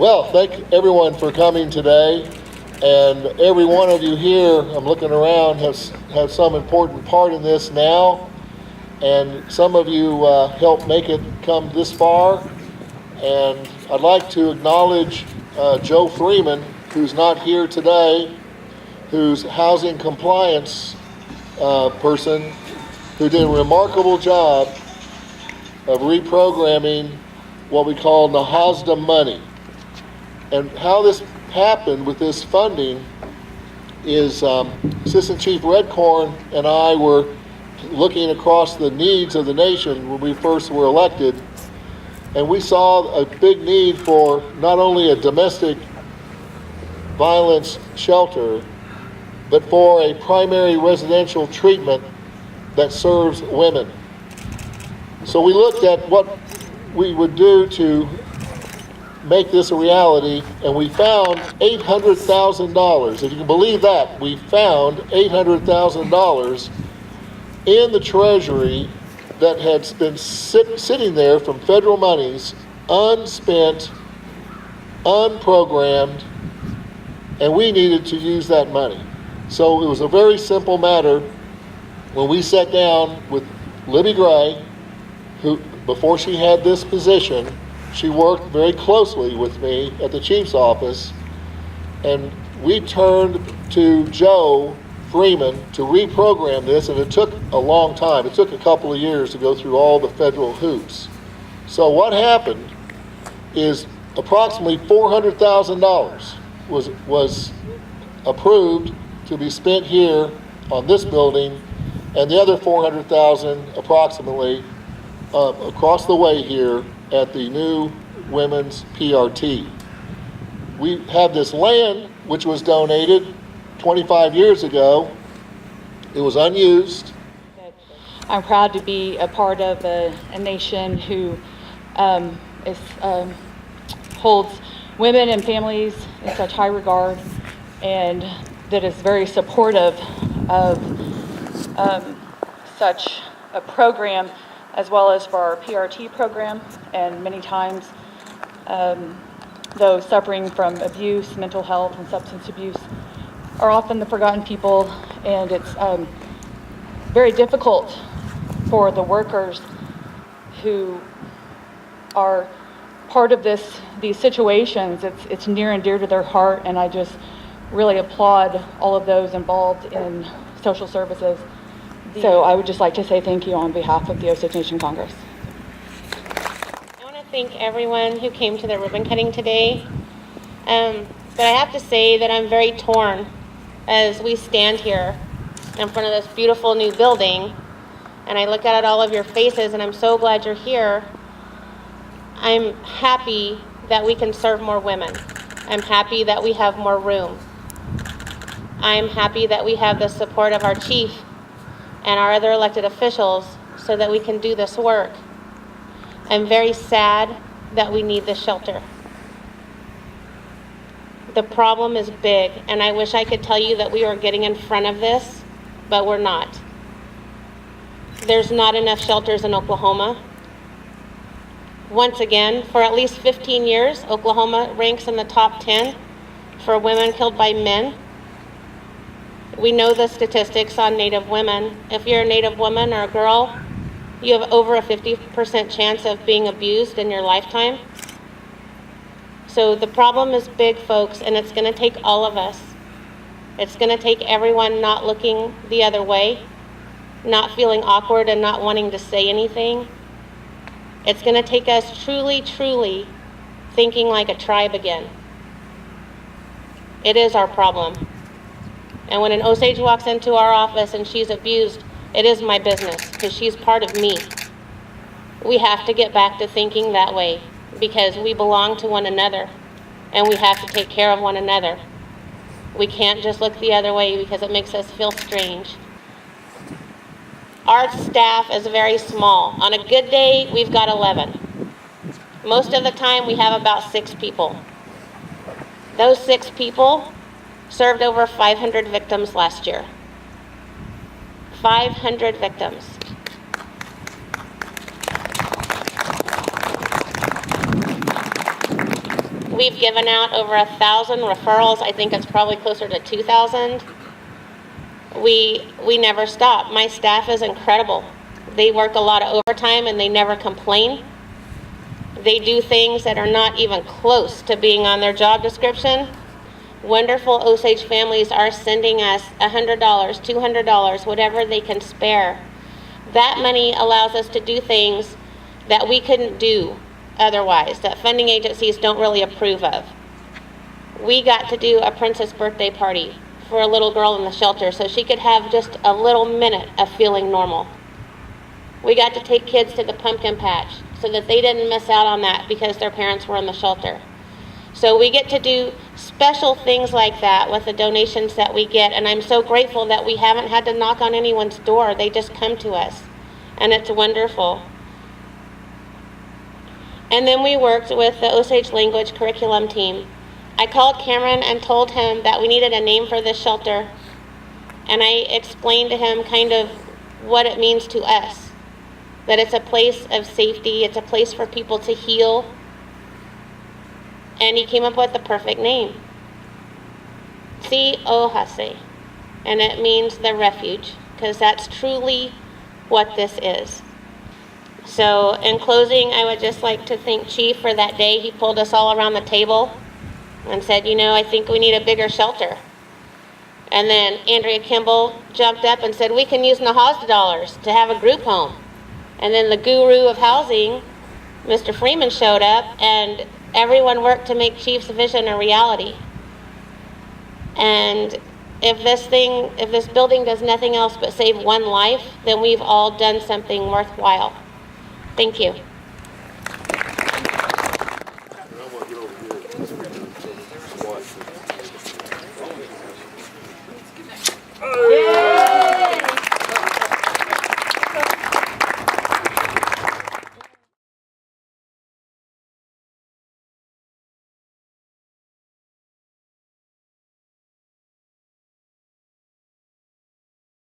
Well, thank everyone for coming today. And every one of you here, I'm looking around, has some important part in this now. And some of you helped make it come this far. And I'd like to acknowledge Joe Freeman, who's not here today, who's housing compliance person, who did a remarkable job of reprogramming what we call NAHASDA money. And how this happened with this funding is Assistant Chief Redcorn and I were looking across the needs of the nation when we first were elected, and we saw a big need for not only a domestic violence shelter, but for a primary residential treatment that serves women. So we looked at what we would do to make this a reality, and we found $800,000. If you can believe that, we found $800,000 in the Treasury that had been sitting there from federal monies, unspent, unprogrammed, and we needed to use that money. So it was a very simple matter when we sat down with Libby Gray, who, before she had this position, she worked very closely with me at the chief's office, and we turned to Joe Freeman to reprogram this, and it took a long time. It took a couple of years to go through all the federal hoops. So what happened is approximately $400,000 was approved to be spent here on this building, and the other $400,000 approximately across the way here at the new women's PRT. We have this land which was donated 25 years ago. It was unused. I'm proud to be a part of a nation who holds women and families in such high regard, and that is very supportive of such a program, as well as for our PRT program. And many times those suffering from abuse, mental health, and substance abuse are often the forgotten people, and it's very difficult for the workers who are part of these situations. It's near and dear to their heart, and I just really applaud all of those involved in social services. So I would just like to say thank you on behalf of the Osage Nation Congress. I want to thank everyone who came to the ribbon cutting today. But I have to say that I'm very torn as we stand here in front of this beautiful new building, and I look at all of your faces, and I'm so glad you're here. I'm happy that we can serve more women. I'm happy that we have more room. I'm happy that we have the support of our chief and our other elected officials so that we can do this work. I'm very sad that we need this shelter. The problem is big, and I wish I could tell you that we are getting in front of this, but we're not. There's not enough shelters in Oklahoma. Once again, for at least 15 years, Oklahoma ranks in the top 10 for women killed by men. We know the statistics on Native women. If you're a Native woman or a girl, you have over a 50% chance of being abused in your lifetime. So the problem is big, folks, and it's gonna take all of us. It's gonna take everyone not looking the other way, not feeling awkward and not wanting to say anything. It's gonna take us truly, truly thinking like a tribe again. It is our problem. And when an Osage walks into our office and she's abused, it is my business because she's part of me. We have to get back to thinking that way because we belong to one another and we have to take care of one another. We can't just look the other way because it makes us feel strange. Our staff is very small. On a good day, we've got 11. Most of the time, we have about 6 people. Those 6 people served over 500 victims last year. 500 victims. We've given out over 1,000 referrals. I think it's probably closer to 2,000. We never stop. My staff is incredible. They work a lot of overtime and they never complain. They do things that are not even close to being on their job description. Wonderful Osage families are sending us $100, $200, whatever they can spare. That money allows us to do things that we couldn't do otherwise, that funding agencies don't really approve of. We got to do a princess birthday party for a little girl in the shelter so she could have just a little minute of feeling normal. We got to take kids to the pumpkin patch so that they didn't miss out on that because their parents were in the shelter. So we get to do special things like that with the donations that we get, and I'm so grateful that we haven't had to knock on anyone's door. They just come to us, and it's wonderful. And then we worked with the Osage language curriculum team. I called Cameron and told him that we needed a name for this shelter, and I explained to him kind of what it means to us, that it's a place of safety, it's a place for people to heal, and he came up with the perfect name, Osage, and it means the refuge, because that's truly what this is. So in closing, I would just like to thank Chief for that day. He pulled us all around the table and said, you know, I think we need a bigger shelter. And then Andrea Kimball jumped up and said, we can use Nahasda dollars to have a group home. And then the guru of housing, Mr. Freeman, showed up, and everyone worked to make Chief's vision a reality. And if this building does nothing else but save one life, then we've all done something worthwhile. Thank you.